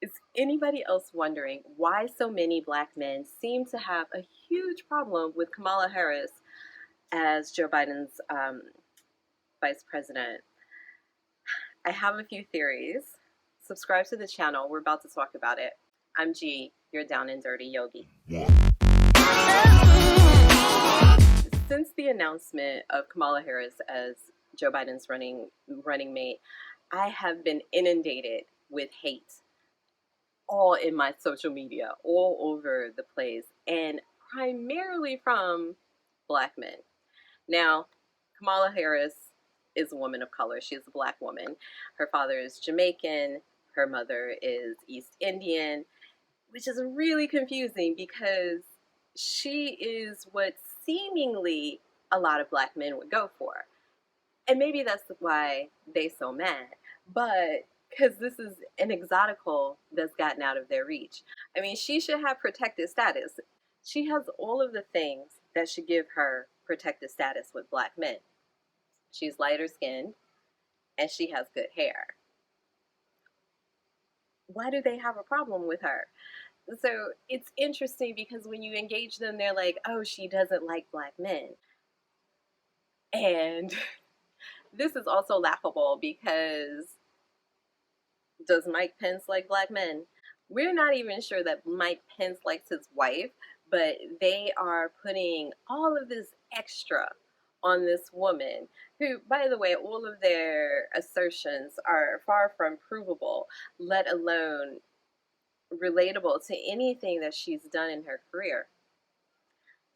Is anybody else wondering why so many black men seem to have a huge problem with Kamala Harris as Joe Biden's vice president? I have a few theories. Subscribe to the channel. We're about to talk about it. I'm G, your down and dirty yogi. Since the announcement of Kamala Harris as Joe Biden's running mate, I have been inundated with hate all in my social media, all over the place, and primarily from black men. Now, Kamala Harris is a woman of color. She is a black woman. Her father is Jamaican. Her mother is East Indian, which is really confusing because she is what seemingly a lot of black men would go for. And maybe that's why they so mad. But because this is an exotical that's gotten out of their reach. I mean, she should have protected status. She has all of the things that should give her protected status with black men. She's lighter skinned and she has good hair. Why do they have a problem with her? So it's interesting because when you engage them, they're like, oh, she doesn't like black men. And this is also laughable because does Mike Pence like black men? We're not even sure that Mike Pence likes his wife, but they are putting all of this extra on this woman who, by the way, all of their assertions are far from provable, let alone relatable to anything that she's done in her career.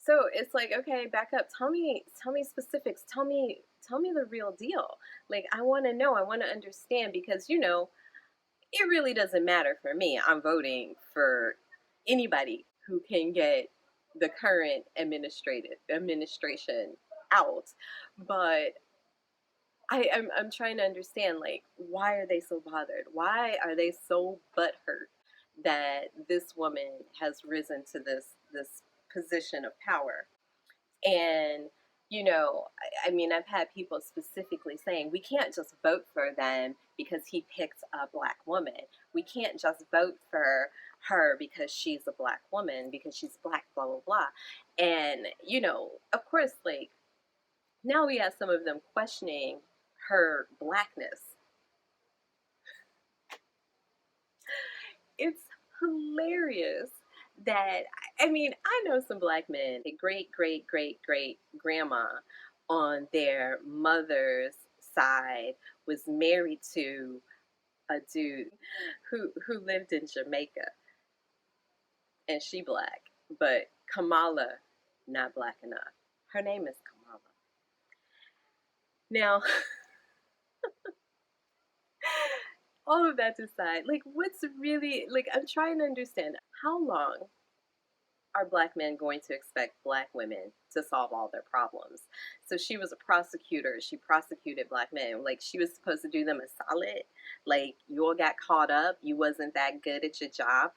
So it's like, okay, back up. Tell me specifics. Tell me the real deal. Like, I want to know. I want to understand because, it really doesn't matter for me. I'm voting for anybody who can get the current administration out. But I'm trying to understand, like, why are they so bothered? Why are they so butthurt that this woman has risen to this position of power? And I mean, I've had people specifically saying we can't just vote for them because he picked a black woman. We can't just vote for her because she's a black woman, because she's black, blah, blah, blah. And, of course, like, now we have some of them questioning her blackness. It's hilarious that, I mean, I know some black men, a great grandma on their mother's side was married to a dude who lived in Jamaica, and she black, but Kamala not black enough. Her name is Kamala. Now, all of that aside, like, what's really, like, I'm trying to understand how long are black men going to expect black women to solve all their problems? So she was a prosecutor. She prosecuted black men. Like, she was supposed to do them a solid. Like, you all got caught up. You wasn't that good at your job,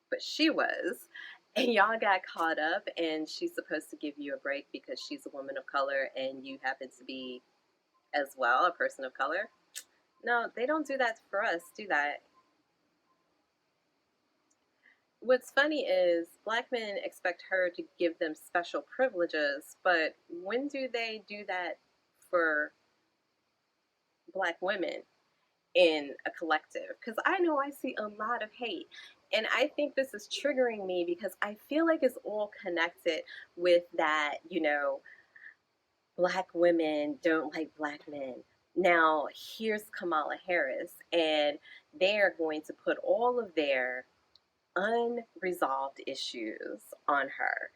but she was. And y'all got caught up, and she's supposed to give you a break because she's a woman of color and you happen to be as well a person of color. No, they don't do that for us, do that. What's funny is black men expect her to give them special privileges, but when do they do that for black women in a collective? Because I know I see a lot of hate. And I think this is triggering me because I feel like it's all connected with that, black women don't like black men. Now, here's Kamala Harris, and they're going to put all of their unresolved issues on her.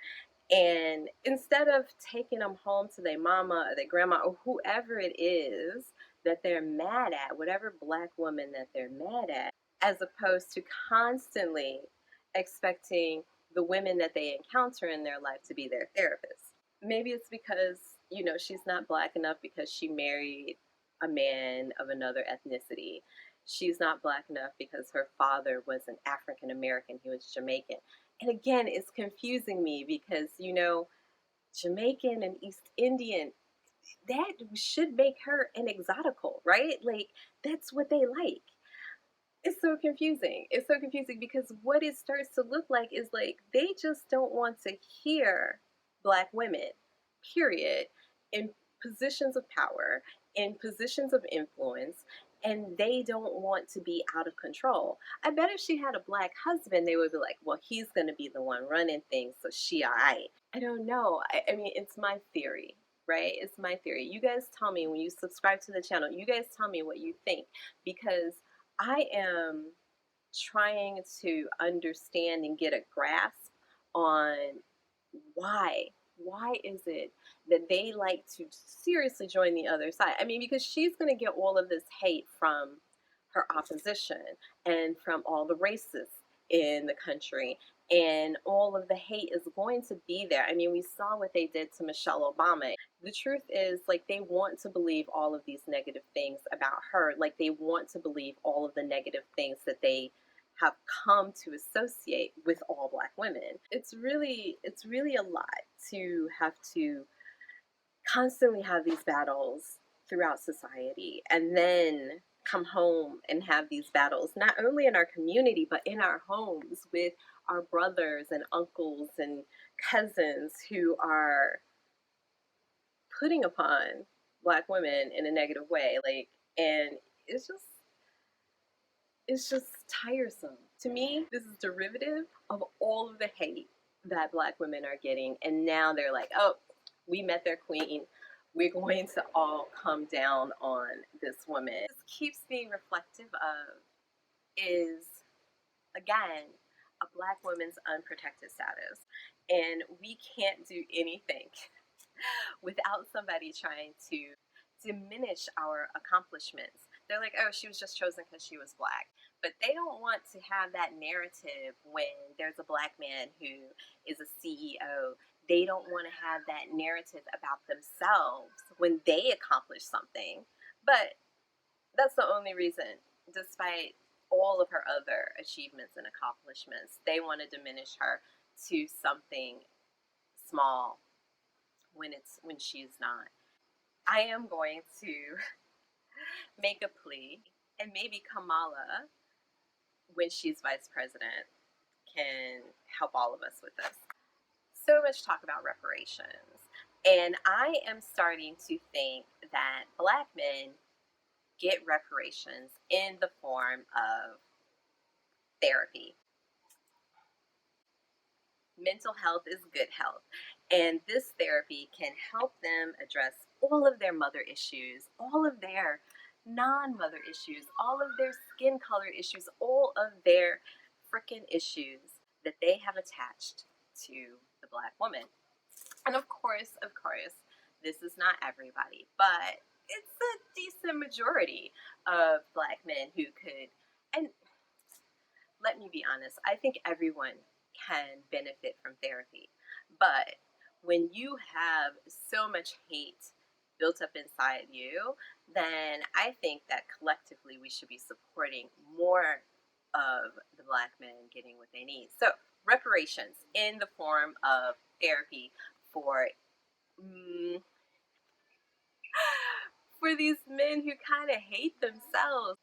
And instead of taking them home to their mama or their grandma or whoever it is that they're mad at, whatever black woman that they're mad at, as opposed to constantly expecting the women that they encounter in their life to be their therapists. Maybe it's because, she's not black enough because she married a man of another ethnicity. She's not black enough because her father was an African American, he was Jamaican. And again, it's confusing me because, Jamaican and East Indian, that should make her an exotical, right? Like, that's what they like. It's so confusing. It's so confusing because what it starts to look like is like they just don't want to hear black women, period, in positions of power, in positions of influence, and they don't want to be out of control. I bet if she had a black husband, they would be like, well, he's going to be the one running things, so she all right. I don't know. I mean, it's my theory, right? It's my theory. You guys tell me when you subscribe to the channel, you guys tell me what you think because I am trying to understand and get a grasp on why. Why is it that they like to seriously join the other side? I mean, because she's going to get all of this hate from her opposition and from all the racists in the country, and all of the hate is going to be there. I mean, we saw what they did to Michelle Obama. The truth is, like, they want to believe all of these negative things about her. Like, they want to believe all of the negative things that they have come to associate with all black women. It's really a lot to have to constantly have these battles throughout society and then come home and have these battles not only in our community but in our homes with our brothers and uncles and cousins who are putting upon black women in a negative way, like, and it's just it's just tiresome. To me, this is derivative of all of the hate that black women are getting. And now they're like, oh, we met their queen. We're going to all come down on this woman. This keeps being reflective of is, again, a black woman's unprotected status. And we can't do anything without somebody trying to diminish our accomplishments. They're like, oh, she was just chosen because she was black. But they don't want to have that narrative when there's a black man who is a CEO. They don't want to have that narrative about themselves when they accomplish something. But that's the only reason, despite all of her other achievements and accomplishments, they want to diminish her to something small when she's not. I am going to make a plea, and maybe Kamala, when she's vice president, can help all of us with this. So much talk about reparations, and I am starting to think that black men get reparations in the form of therapy. Mental health is good health. And this therapy can help them address all of their mother issues, all of their non mother issues, all of their skin color issues, all of their freaking issues that they have attached to the black woman. And of course, this is not everybody, but it's a decent majority of black men who could. And let me be honest, I think everyone can benefit from therapy. But when you have so much hate built up inside you, then I think that collectively we should be supporting more of the black men getting what they need. So, reparations in the form of therapy for for these men who kind of hate themselves.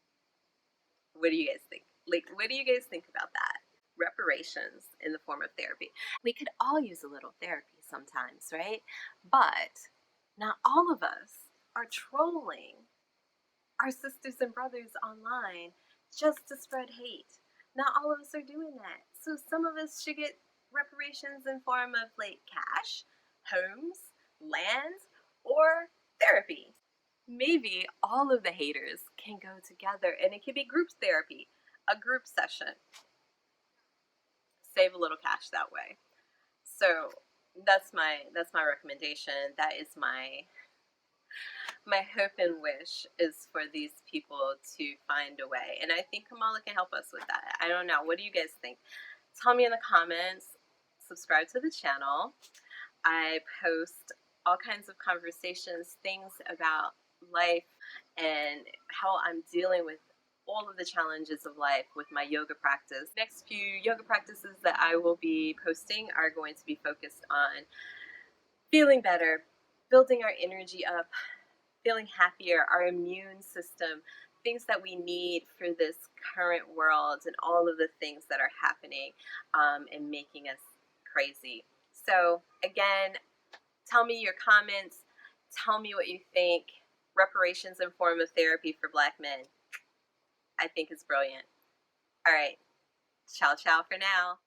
What do you guys think? Like, what do you guys think about that? Reparations in the form of therapy. We could all use a little therapy sometimes, right? But not all of us are trolling our sisters and brothers online just to spread hate. Not all of us are doing that. So some of us should get reparations in form of like cash, homes, land, or therapy. Maybe all of the haters can go together and it could be group therapy, a group session. Save a little cash that way. So that's my recommendation. That is my hope and wish is for these people to find a way. And I think Kamala can help us with that. I don't know. What do you guys think? Tell me in the comments. Subscribe to the channel. I post all kinds of conversations, things about life and how I'm dealing with all of the challenges of life with my yoga practice. Next few yoga practices that I will be posting are going to be focused on feeling better, building our energy up, feeling happier, our immune system, things that we need for this current world and all of the things that are happening and making us crazy. So again, tell me your comments. Tell me what you think. Reparations in form of therapy for Black men. I think is brilliant. All right. Ciao, ciao for now.